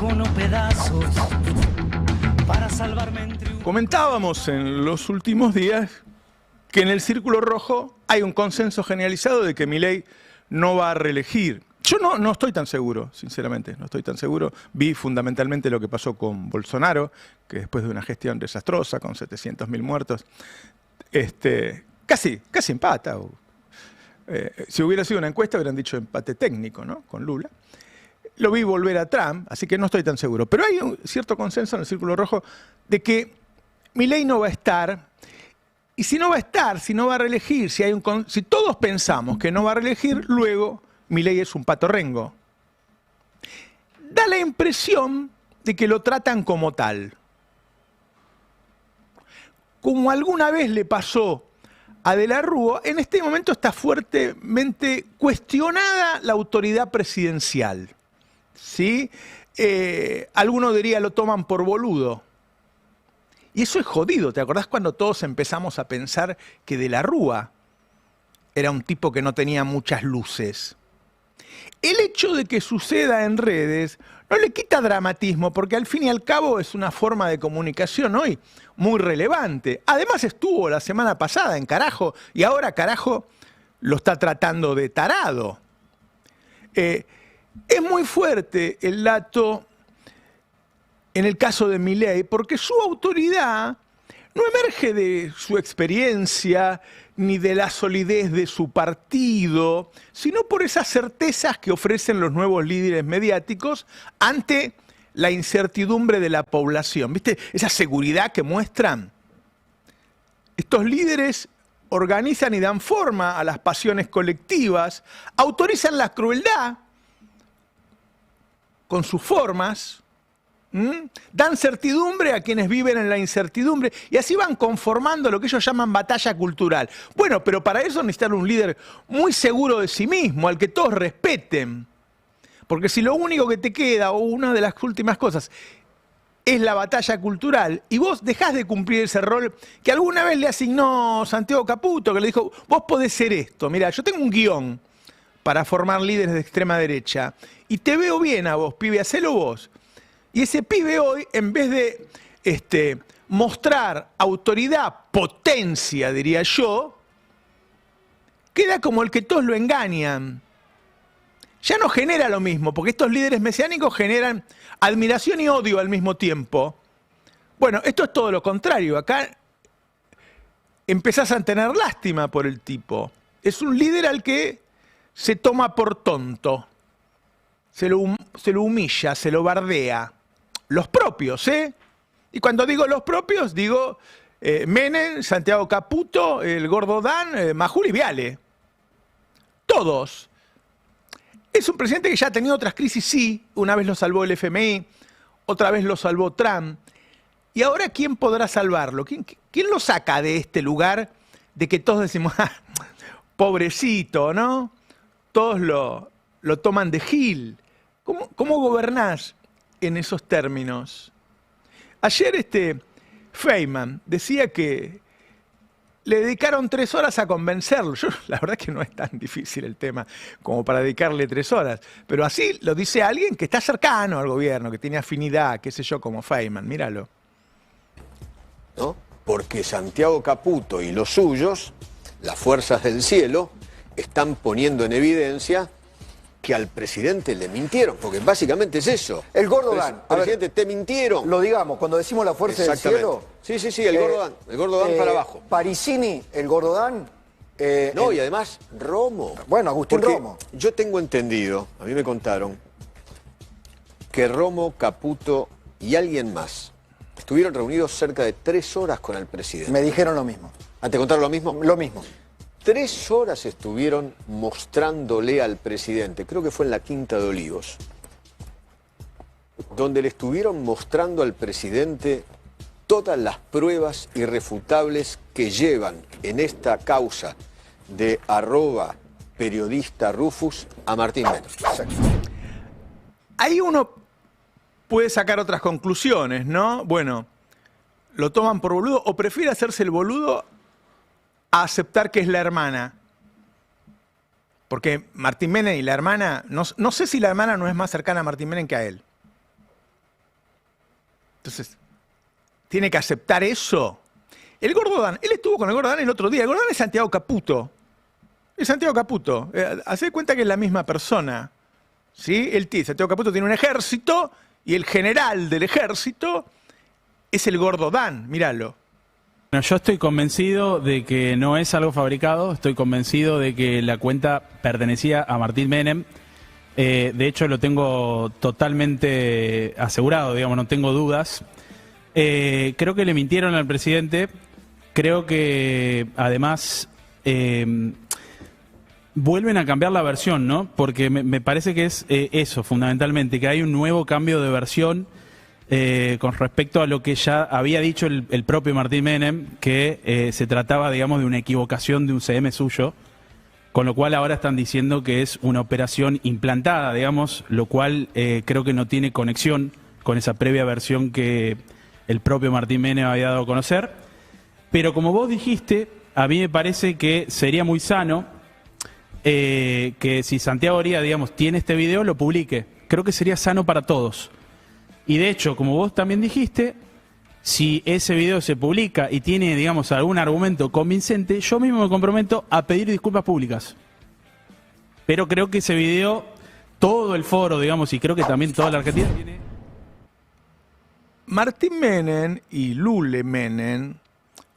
cono pedazos para salvarme entre un... Comentábamos en los últimos días que en el Círculo Rojo hay un consenso generalizado de que Milei no va a reelegir. Yo no estoy tan seguro, sinceramente, no estoy tan seguro. Vi fundamentalmente lo que pasó con Bolsonaro, que después de una gestión desastrosa, con 700.000 muertos, casi empata. Si hubiera sido una encuesta hubieran dicho empate técnico, ¿no? Con Lula. Lo vi volver a Trump, así que no estoy tan seguro. Pero hay un cierto consenso en el Círculo Rojo de que Milei no va a estar. Y si no va a estar, si no va a reelegir, si todos pensamos que no va a reelegir, luego Milei es un patorrengo. Da la impresión de que lo tratan como tal. Como alguna vez le pasó a De la Rúa, en este momento está fuertemente cuestionada la autoridad presidencial. ¿Sí? Alguno diría lo toman por boludo. Y eso es jodido. ¿Te acordás cuando todos empezamos a pensar que De la Rúa era un tipo que no tenía muchas luces? El hecho de que suceda en redes no le quita dramatismo, porque al fin y al cabo es una forma de comunicación hoy muy relevante. Además estuvo la semana pasada en Carajo y ahora Carajo lo está tratando de tarado. Es muy fuerte el dato en el caso de Milei, porque su autoridad no emerge de su experiencia ni de la solidez de su partido, sino por esas certezas que ofrecen los nuevos líderes mediáticos ante la incertidumbre de la población. ¿Viste? Esa seguridad que muestran. Estos líderes organizan y dan forma a las pasiones colectivas, autorizan la crueldad con sus formas, dan certidumbre a quienes viven en la incertidumbre y así van conformando lo que ellos llaman batalla cultural. Bueno, pero para eso necesitan un líder muy seguro de sí mismo, al que todos respeten. Porque si lo único que te queda, o una de las últimas cosas, es la batalla cultural, y vos dejás de cumplir ese rol que alguna vez le asignó Santiago Caputo, que le dijo, vos podés ser esto. Mirá, yo tengo un guión para formar líderes de extrema derecha, y te veo bien a vos, pibe, hacelo vos. Y ese pibe hoy, en vez de mostrar autoridad, potencia, diría yo, queda como el que todos lo engañan. Ya no genera lo mismo, porque estos líderes mesiánicos generan admiración y odio al mismo tiempo. Bueno, esto es todo lo contrario. Acá empezás a tener lástima por el tipo. Es un líder al que se toma por tonto. Se lo humilla, se lo bardea. Los propios, ¿eh? Y cuando digo los propios, digo Menem, Santiago Caputo, el Gordo Dan, Majul y Viale. Todos. Es un presidente que ya ha tenido otras crisis, sí. Una vez lo salvó el FMI, otra vez lo salvó Trump. ¿Y ahora quién podrá salvarlo? ¿Quién lo saca de este lugar de que todos decimos, pobrecito, ¿no? Todos lo toman de gil. ¿Cómo gobernás en esos términos? Ayer Feynman decía que le dedicaron 3 horas a convencerlo. La verdad es que no es tan difícil el tema como para dedicarle 3 horas. Pero así lo dice alguien que está cercano al gobierno, que tiene afinidad, qué sé yo, como Feynman. Míralo. ¿No? Porque Santiago Caputo y los suyos, las fuerzas del cielo, están poniendo en evidencia que al presidente le mintieron, porque básicamente es eso. El Gordo Dan. Presidente, te mintieron. Lo digamos, cuando decimos la fuerza del cielo. Sí, el Gordo Dan. El Gordo Dan para abajo. Parisini, el Gordo Dan. Y además, Romo. Bueno, Agustín Porque Romo. yo tengo entendido, a mí me contaron, que Romo, Caputo y alguien más estuvieron reunidos cerca de 3 horas con el presidente. Me dijeron lo mismo. ¿Te contaron lo mismo? Lo mismo. 3 horas estuvieron mostrándole al presidente, creo que fue en la Quinta de Olivos, donde le estuvieron mostrando al presidente todas las pruebas irrefutables que llevan en esta causa de @periodista Rufus a Martín Menem. Ahí uno puede sacar otras conclusiones, ¿no? Bueno, lo toman por boludo o prefiere hacerse el boludo a aceptar que es la hermana. Porque Martín Menem y la hermana, no sé si la hermana no es más cercana a Martín Menem que a él. Entonces, tiene que aceptar eso. El Gordo Dan, él estuvo con el Gordo Dan el otro día. El Gordo Dan es Santiago Caputo. Es Santiago Caputo. Hacé cuenta que es la misma persona. ¿Sí? Santiago Caputo tiene un ejército y el general del ejército es el Gordo Dan. Míralo. Bueno, yo estoy convencido de que no es algo fabricado. Estoy convencido de que la cuenta pertenecía a Martín Menem. De hecho, lo tengo totalmente asegurado, digamos, no tengo dudas. Creo que le mintieron al presidente. Creo que, además, vuelven a cambiar la versión, ¿no? Porque me parece que es eso, fundamentalmente, que hay un nuevo cambio de versión con respecto a lo que ya había dicho el propio Martín Menem, que se trataba, digamos, de una equivocación de un CM suyo. Con lo cual ahora están diciendo que es una operación implantada, digamos, lo cual creo que no tiene conexión con esa previa versión que el propio Martín Menem había dado a conocer. Pero como vos dijiste, a mí me parece que sería muy sano que si Santiago Oría, digamos, tiene este video, lo publique. Creo que sería sano para todos. Y de hecho, como vos también dijiste, si ese video se publica y tiene, digamos, algún argumento convincente, yo mismo me comprometo a pedir disculpas públicas. Pero creo que ese video, todo el foro, digamos, y creo que también toda la Argentina tiene... Martín Menem y Lule Menem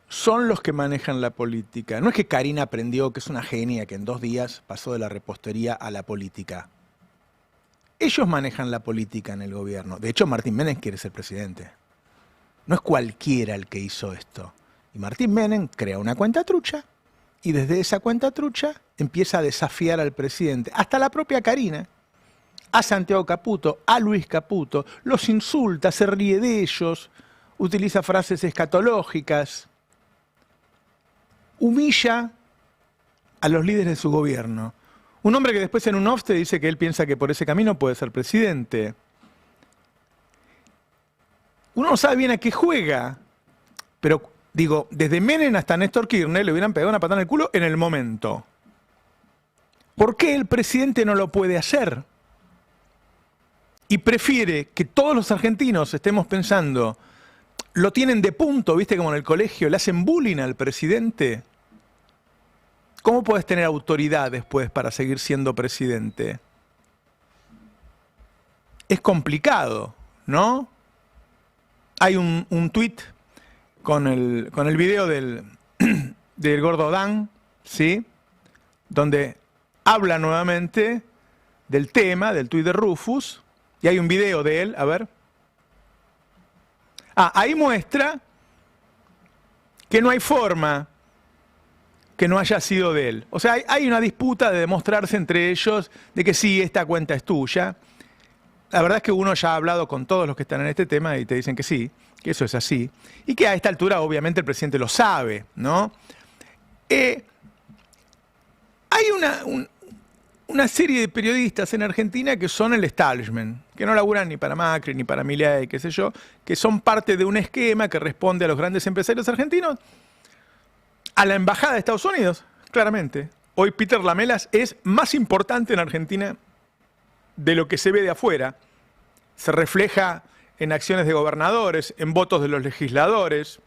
son los que manejan la política. No es que Karina aprendió que es una genia que en 2 días pasó de la repostería a la política. Ellos manejan la política en el gobierno. De hecho, Martín Menem quiere ser presidente. No es cualquiera el que hizo esto. Y Martín Menem crea una cuenta trucha y desde esa cuenta trucha empieza a desafiar al presidente, hasta la propia Karina, a Santiago Caputo, a Luis Caputo, los insulta, se ríe de ellos, utiliza frases escatológicas, humilla a los líderes de su gobierno. Un hombre que después en un off te dice que él piensa que por ese camino puede ser presidente. Uno no sabe bien a qué juega, pero digo, desde Menem hasta Néstor Kirchner le hubieran pegado una patada en el culo en el momento. ¿Por qué el presidente no lo puede hacer? Y prefiere que todos los argentinos estemos pensando, lo tienen de punto, viste, como en el colegio, le hacen bullying al presidente. ¿Cómo puedes tener autoridad después para seguir siendo presidente? Es complicado, ¿no? Hay un tuit con el video del Gordo Dan, ¿sí? Donde habla nuevamente del tema, del tuit de Rufus, y hay un video de él, a ver. Ahí muestra que no hay forma que no haya sido de él. O sea, hay una disputa de demostrarse entre ellos de que sí, esta cuenta es tuya. La verdad es que uno ya ha hablado con todos los que están en este tema y te dicen que sí, que eso es así. Y que a esta altura obviamente el presidente lo sabe, ¿no? Hay una serie de periodistas en Argentina que son el establishment, que no laburan ni para Macri, ni para Milei, qué sé yo, que son parte de un esquema que responde a los grandes empresarios argentinos, a la embajada de Estados Unidos, claramente. Hoy Peter Lamelas es más importante en Argentina de lo que se ve de afuera. Se refleja en acciones de gobernadores, en votos de los legisladores,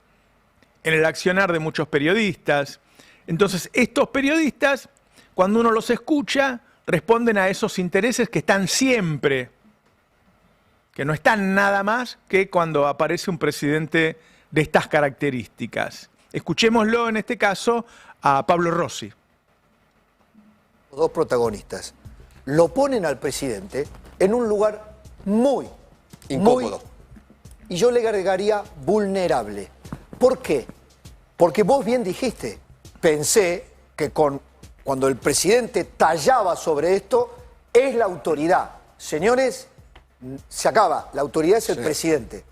en el accionar de muchos periodistas. Entonces, estos periodistas, cuando uno los escucha, responden a esos intereses que están siempre, que no están nada más que cuando aparece un presidente de estas características. Escuchémoslo en este caso a Pablo Rossi. Los 2 protagonistas lo ponen al presidente en un lugar muy incómodo. Y yo le agregaría vulnerable. ¿Por qué? Porque vos bien dijiste, pensé que cuando el presidente tallaba sobre esto, es la autoridad. Señores, se acaba, la autoridad es el presidente.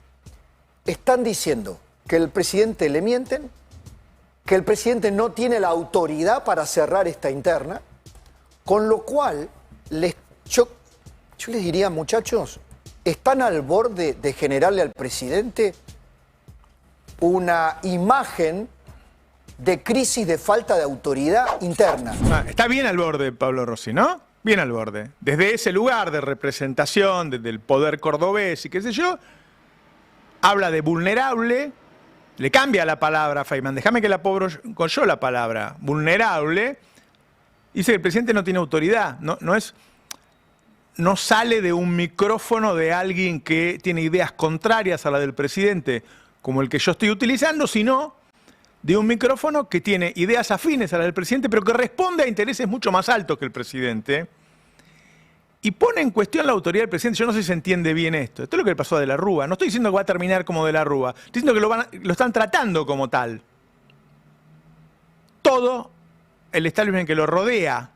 Están diciendo que el presidente le mienten, que el presidente no tiene la autoridad para cerrar esta interna, con lo cual yo les diría, muchachos, están al borde de generarle al presidente una imagen de crisis de falta de autoridad interna. Está bien al borde, Pablo Rossi, ¿no? Bien al borde. Desde ese lugar de representación, desde el poder cordobés y qué sé yo, habla de vulnerable, le cambia la palabra a Feynman, déjame que la pongo yo la palabra, vulnerable, dice que el presidente no tiene autoridad, no sale de un micrófono de alguien que tiene ideas contrarias a la del presidente, como el que yo estoy utilizando, sino de un micrófono que tiene ideas afines a la del presidente, pero que responde a intereses mucho más altos que el presidente, y pone en cuestión la autoridad del presidente. Yo no sé si se entiende bien esto. Esto es lo que le pasó a De la Rúa. No estoy diciendo que va a terminar como De la Rúa, estoy diciendo que lo están tratando como tal. Todo el establishment que lo rodea.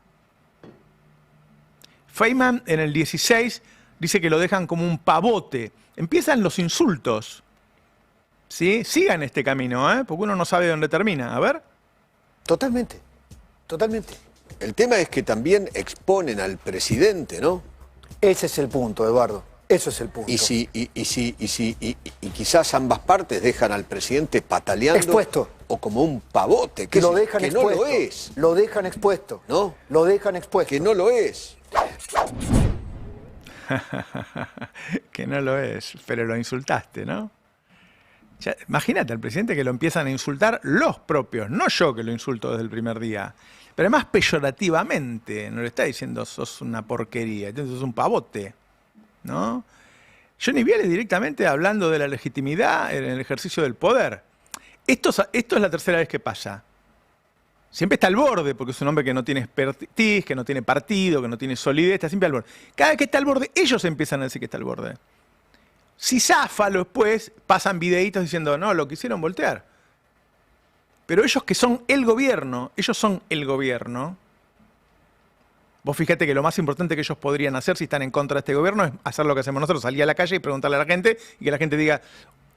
Feynman en el 16 dice que lo dejan como un pavote. Empiezan los insultos. ¿Sí? Sigan este camino, porque uno no sabe dónde termina. A ver. Totalmente, totalmente. El tema es que también exponen al presidente, ¿no? Ese es el punto, Eduardo. Eso es el punto. Y quizás ambas partes dejan al presidente pataleando. Expuesto. O como un pavote. Que lo dejan que expuesto. No lo es. Lo dejan expuesto. ¿No? Lo dejan expuesto. Que no lo es. Que no lo es, pero lo insultaste, ¿no? Ya, imagínate al presidente que lo empiezan a insultar los propios, no yo que lo insulto desde el primer día. Pero además peyorativamente, no le está diciendo sos una porquería, entonces sos un pavote, ¿no? Johnny Viale directamente hablando de la legitimidad en el ejercicio del poder. Esto es la tercera vez que pasa. Siempre está al borde, porque es un hombre que no tiene expertise, que no tiene partido, que no tiene solidez, está siempre al borde. Cada vez que está al borde, ellos empiezan a decir que está al borde. Si zafa después, pasan videitos diciendo, no, lo quisieron voltear. Pero ellos que son el gobierno, vos fíjate que lo más importante que ellos podrían hacer si están en contra de este gobierno es hacer lo que hacemos nosotros, salir a la calle y preguntarle a la gente y que la gente diga,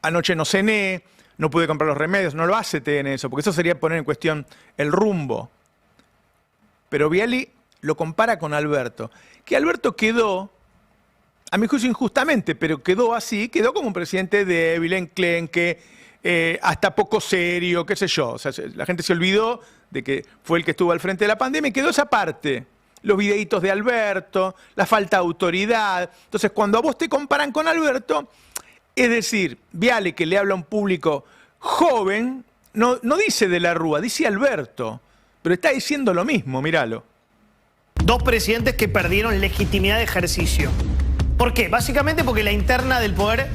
anoche no cené, no pude comprar los remedios, no lo hace TN eso, porque eso sería poner en cuestión el rumbo. Pero Viale lo compara con Alberto, que Alberto quedó, a mi juicio injustamente, pero quedó así, quedó como un presidente débil, enclenque, hasta poco serio, qué sé yo. O sea, la gente se olvidó de que fue el que estuvo al frente de la pandemia y quedó esa parte. Los videitos de Alberto, la falta de autoridad. Entonces, cuando a vos te comparan con Alberto, es decir, Viale, que le habla a un público joven, no dice De la Rúa, dice Alberto, pero está diciendo lo mismo, míralo. Dos presidentes que perdieron legitimidad de ejercicio. ¿Por qué? Básicamente porque la interna del poder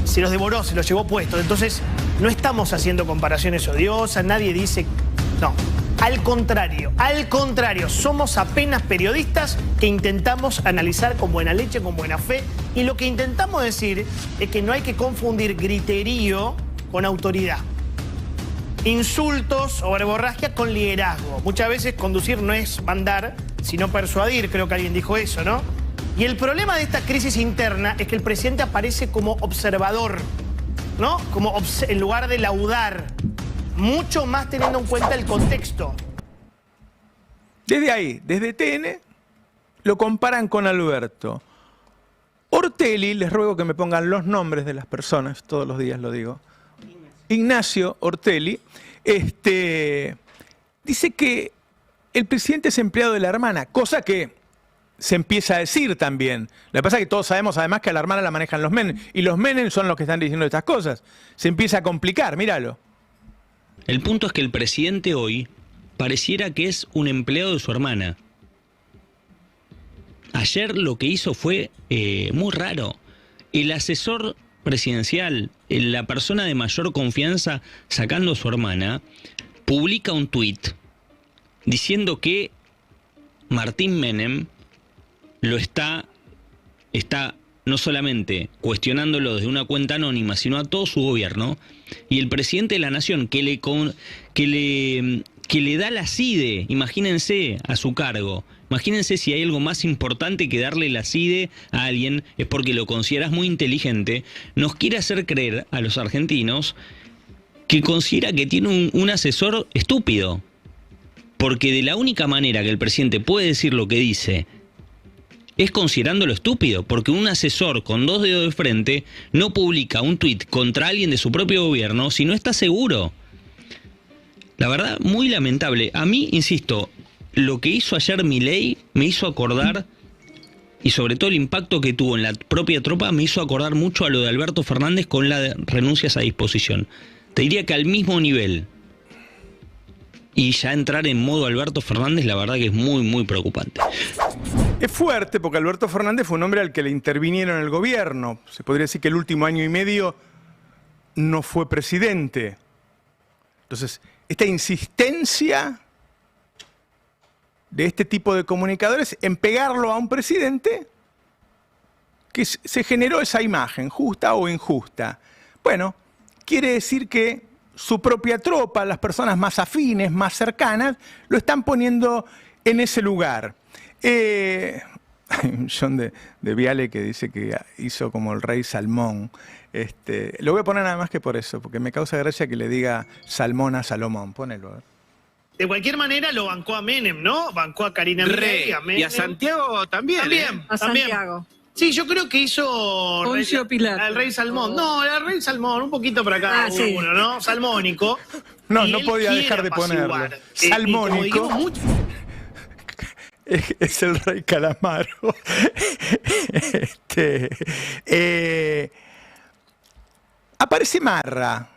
se los devoró, se los llevó puestos. Entonces, no estamos haciendo comparaciones odiosas, nadie dice... No, al contrario, somos apenas periodistas que intentamos analizar con buena leche, con buena fe, y lo que intentamos decir es que no hay que confundir griterío con autoridad. Insultos o verborragia con liderazgo. Muchas veces conducir no es mandar, sino persuadir, creo que alguien dijo eso, ¿no? Y el problema de esta crisis interna es que el presidente aparece como observador, ¿no? En lugar de laudar, mucho más teniendo en cuenta el contexto. Desde ahí, desde TN, lo comparan con Alberto. Ortelli, les ruego que me pongan los nombres de las personas, todos los días lo digo. Ignacio Ortelli, dice que el presidente es empleado de la hermana, cosa que se empieza a decir también. Lo que pasa es que todos sabemos además que a la hermana la manejan los Menem, y los Menem son los que están diciendo estas cosas. Se empieza a complicar, míralo. El punto es que el presidente hoy pareciera que es un empleado de su hermana. Ayer lo que hizo fue muy raro. El asesor presidencial, la persona de mayor confianza sacando a su hermana, publica un tuit diciendo que Martín Menem lo está no solamente cuestionándolo desde una cuenta anónima, sino a todo su gobierno, y el presidente de la nación que le da la CIDE, imagínense, a su cargo. Imagínense si hay algo más importante que darle la CIDE a alguien, es porque lo consideras muy inteligente, nos quiere hacer creer a los argentinos que considera que tiene un asesor estúpido. Porque de la única manera que el presidente puede decir lo que dice es considerándolo estúpido, porque un asesor con 2 dedos de frente no publica un tuit contra alguien de su propio gobierno si no está seguro. La verdad, muy lamentable. A mí, insisto, lo que hizo ayer Milei me hizo acordar y sobre todo el impacto que tuvo en la propia tropa me hizo acordar mucho a lo de Alberto Fernández con las renuncias a disposición. Te diría que al mismo nivel. Y ya entrar en modo Alberto Fernández, la verdad que es muy, muy preocupante. Es fuerte porque Alberto Fernández fue un hombre al que le intervinieron en el gobierno. Se podría decir que el último año y medio no fue presidente. Entonces, esta insistencia de este tipo de comunicadores en pegarlo a un presidente, que se generó esa imagen, justa o injusta. Bueno, quiere decir que su propia tropa, las personas más afines, más cercanas, lo están poniendo en ese lugar. Hay un John de Viale que dice que hizo como el rey Salmón. Lo voy a poner nada más que por eso, porque me causa gracia que le diga Salmón a Salomón. Ponelo, a ver. De cualquier manera lo bancó a Menem, ¿no? Bancó a Karina Milei, a Menem. Y a Santiago también. A Santiago. Sí, yo creo que hizo Poncio Pilato. al rey Salmón. No, el rey Salmón, un poquito para acá, Ah, sí. uno, ¿no? Salmónico. No, Y no él podía quiere dejar de ponerlo. apaciguar. Salmónico. Y como dijimos mucho- Es el rey Calamaro. Aparece Marra,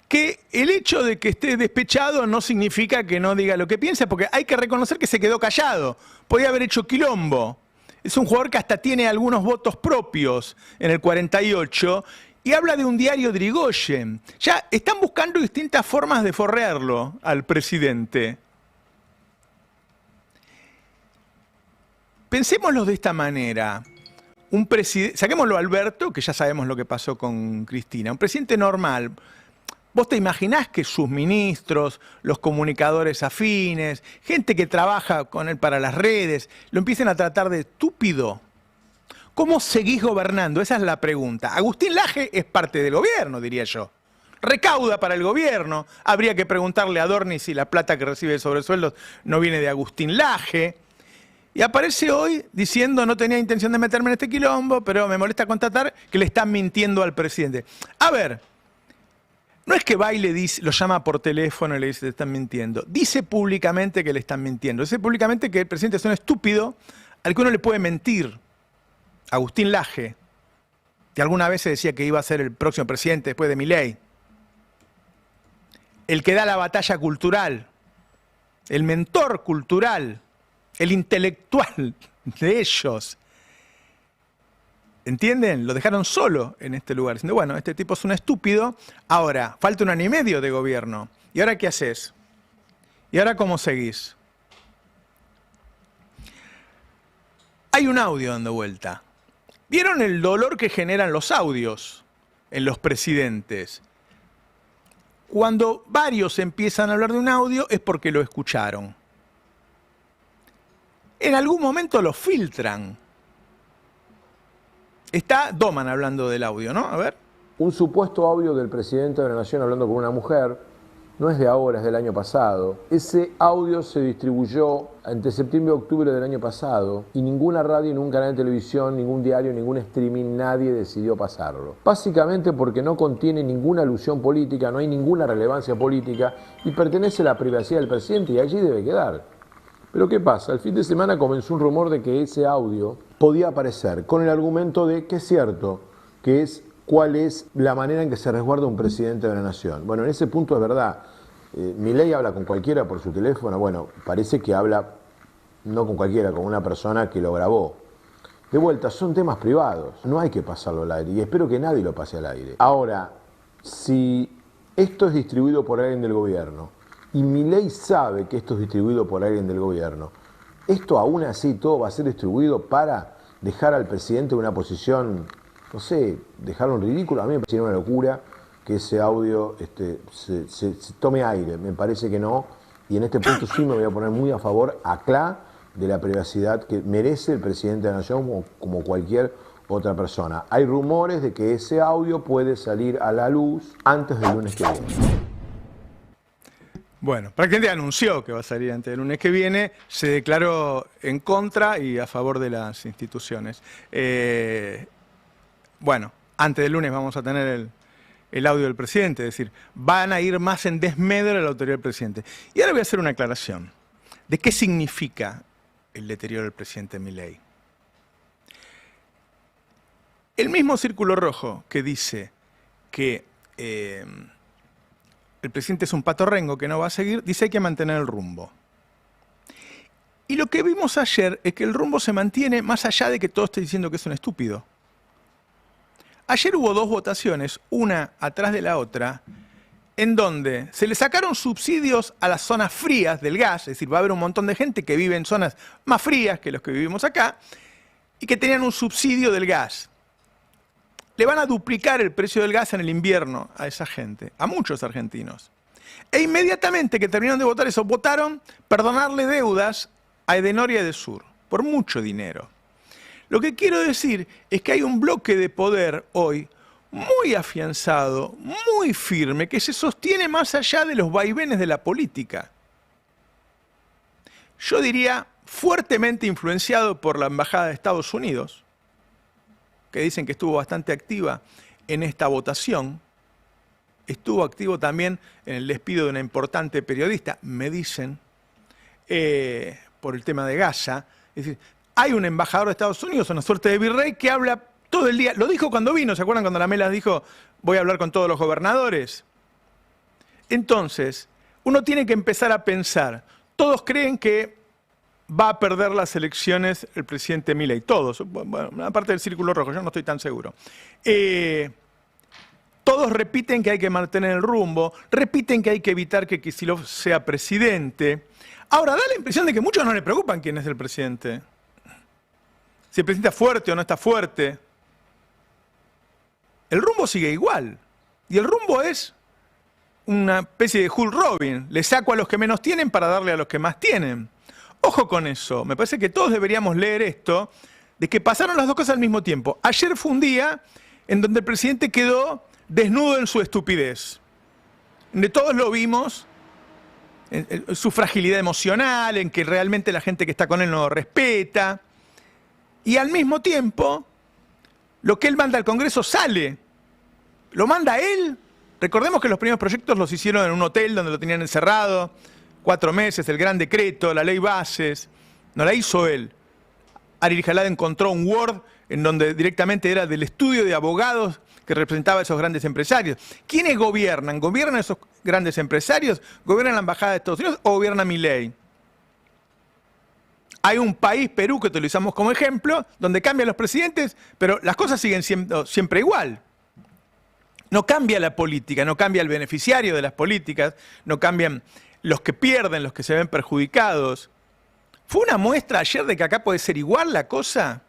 que el hecho de que esté despechado no significa que no diga lo que piensa, porque hay que reconocer que se quedó callado. Podía haber hecho quilombo. Es un jugador que hasta tiene algunos votos propios en el 48 y habla de un diario de Irigoyen. Ya están buscando distintas formas de forrearlo al presidente. Pensémoslo de esta manera. Saquémoslo a Alberto, que ya sabemos lo que pasó con Cristina. Un presidente normal. ¿Vos te imaginás que sus ministros, los comunicadores afines, gente que trabaja con él para las redes, lo empiecen a tratar de estúpido? ¿Cómo seguís gobernando? Esa es la pregunta. Agustín Laje es parte del gobierno, diría yo. Recauda para el gobierno. Habría que preguntarle a Dorni si la plata que recibe de sobresueldos no viene de Agustín Laje. Y aparece hoy diciendo no tenía intención de meterme en este quilombo, pero me molesta constatar que le están mintiendo al presidente. A ver, no es que va y le dice, lo llama por teléfono y le dice te están mintiendo. Dice públicamente que le están mintiendo. Dice públicamente que el presidente es un estúpido al que uno le puede mentir. Agustín Laje, que alguna vez se decía que iba a ser el próximo presidente después de Milei. El que da la batalla cultural, el mentor cultural, el intelectual de ellos. ¿Entienden? Lo dejaron solo en este lugar, diciendo, bueno, este tipo es un estúpido, ahora, falta un año y medio de gobierno. ¿Y ahora qué haces? ¿Y ahora cómo seguís? Hay un audio dando vuelta. ¿Vieron el dolor que generan los audios en los presidentes? Cuando varios empiezan a hablar de un audio es porque lo escucharon. En algún momento lo filtran. Está Doman hablando del audio, ¿no? A ver. Un supuesto audio del presidente de la Nación hablando con una mujer, no es de ahora, es del año pasado. Ese audio se distribuyó entre septiembre y octubre del año pasado y ninguna radio, ningún canal de televisión, ningún diario, ningún streaming, nadie decidió pasarlo. Básicamente porque no contiene ninguna alusión política, no hay ninguna relevancia política y pertenece a la privacidad del presidente y allí debe quedar. Pero ¿qué pasa? El fin de semana comenzó un rumor de que ese audio podía aparecer con el argumento de que es cierto, que es cuál es la manera en que se resguarda un presidente de la nación. Bueno, en ese punto es verdad. Milei habla con cualquiera por su teléfono. Bueno, parece que habla no con cualquiera, con una persona que lo grabó. De vuelta, son temas privados. No hay que pasarlo al aire y espero que nadie lo pase al aire. Ahora, si esto es distribuido por alguien del gobierno y Milei sabe que esto es distribuido por alguien del gobierno, esto aún así todo va a ser distribuido para dejar al presidente en una posición, no sé, dejarlo en ridículo. A mí me parece una locura que ese audio se tome aire, me parece que no, y en este punto sí me voy a poner muy a favor, acá, de la privacidad que merece el presidente de la Nación como cualquier otra persona. Hay rumores de que ese audio puede salir a la luz antes del lunes que viene. Bueno, prácticamente anunció que va a salir antes del lunes que viene, se declaró en contra y a favor de las instituciones. Bueno, antes del lunes vamos a tener el audio del presidente, es decir, van a ir más en desmedro de la autoridad del presidente. Y ahora voy a hacer una aclaración de qué significa el deterioro del presidente Milei. El mismo Círculo Rojo que dice que el presidente es un pato rengo que no va a seguir, dice que hay que mantener el rumbo. Y lo que vimos ayer es que el rumbo se mantiene más allá de que todo esté diciendo que es un estúpido. Ayer hubo 2 votaciones, una atrás de la otra, en donde se le sacaron subsidios a las zonas frías del gas, es decir, va a haber un montón de gente que vive en zonas más frías que los que vivimos acá, y que tenían un subsidio del gas. Le van a duplicar el precio del gas en el invierno a esa gente, a muchos argentinos. E inmediatamente que terminaron de votar eso, votaron perdonarle deudas a Edenor y a Edesur, por mucho dinero. Lo que quiero decir es que hay un bloque de poder hoy muy afianzado, muy firme, que se sostiene más allá de los vaivenes de la política. Yo diría fuertemente influenciado por la Embajada de Estados Unidos, que dicen que estuvo bastante activa en esta votación. Estuvo activo también en el despido de una importante periodista, me dicen, por el tema de Gaza. Es decir, hay un embajador de Estados Unidos, una suerte de virrey, que habla todo el día. Lo dijo cuando vino, ¿se acuerdan cuando la Melas dijo, voy a hablar con todos los gobernadores? Entonces, uno tiene que empezar a pensar, todos creen que va a perder las elecciones el presidente Milei, todos, bueno, aparte del Círculo Rojo, yo no estoy tan seguro. Todos repiten que hay que mantener el rumbo, repiten que hay que evitar que Kicillof sea presidente. Ahora, da la impresión de que a muchos no le preocupan quién es el presidente. Si el presidente está fuerte o no está fuerte. El rumbo sigue igual. Y el rumbo es una especie de Hulk Robin. Le saco a los que menos tienen para darle a los que más tienen. Ojo con eso. Me parece que todos deberíamos leer esto, de que pasaron las dos cosas al mismo tiempo. Ayer fue un día en donde el presidente quedó desnudo en su estupidez. De todos lo vimos, en su fragilidad emocional, en que realmente la gente que está con él no lo respeta. Y al mismo tiempo, lo que él manda al Congreso sale. Lo manda él. Recordemos que los primeros proyectos los hicieron en un hotel donde lo tenían encerrado, 4 meses, el gran decreto, la ley bases. No la hizo él. Ari Jalad encontró un Word en donde directamente era del estudio de abogados que representaba a esos grandes empresarios. ¿Quiénes gobiernan? ¿Gobiernan esos grandes empresarios? ¿Gobiernan la Embajada de Estados Unidos o gobierna Milei? Hay un país, Perú, que utilizamos como ejemplo, donde cambian los presidentes, pero las cosas siguen siendo siempre igual. No cambia la política, no cambia el beneficiario de las políticas, no cambian los que pierden, los que se ven perjudicados. ¿Fue una muestra ayer de que acá puede ser igual la cosa?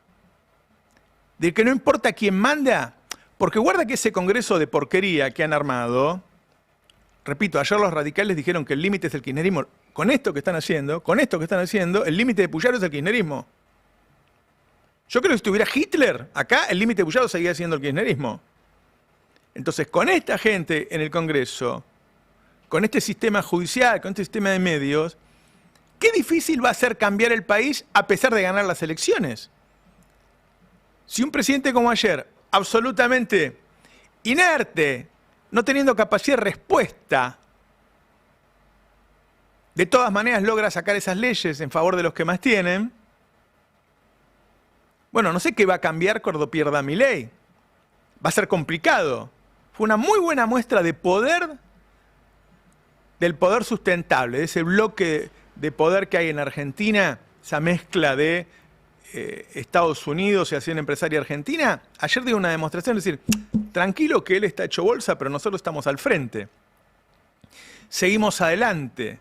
De que no importa quién manda, porque guarda que ese congreso de porquería que han armado, repito, ayer los radicales dijeron que el límite es el kirchnerismo. Con esto que están haciendo, el límite de Puyaro es el kirchnerismo. Yo creo que si estuviera Hitler acá, el límite de Puyaro seguía siendo el kirchnerismo. Entonces, con esta gente en el Congreso, con este sistema judicial, con este sistema de medios, qué difícil va a ser cambiar el país a pesar de ganar las elecciones. Si un presidente como ayer, absolutamente inerte, no teniendo capacidad de respuesta, de todas maneras logra sacar esas leyes en favor de los que más tienen, bueno, no sé qué va a cambiar cuando pierda Milei. Va a ser complicado. Fue una muy buena muestra de poder, del poder sustentable, de ese bloque de poder que hay en Argentina, esa mezcla de Estados Unidos y Acción Empresaria Argentina. Ayer dio una demostración, es decir, tranquilo que él está hecho bolsa, pero nosotros estamos al frente. Seguimos adelante.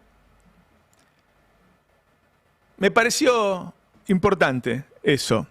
Me pareció importante eso.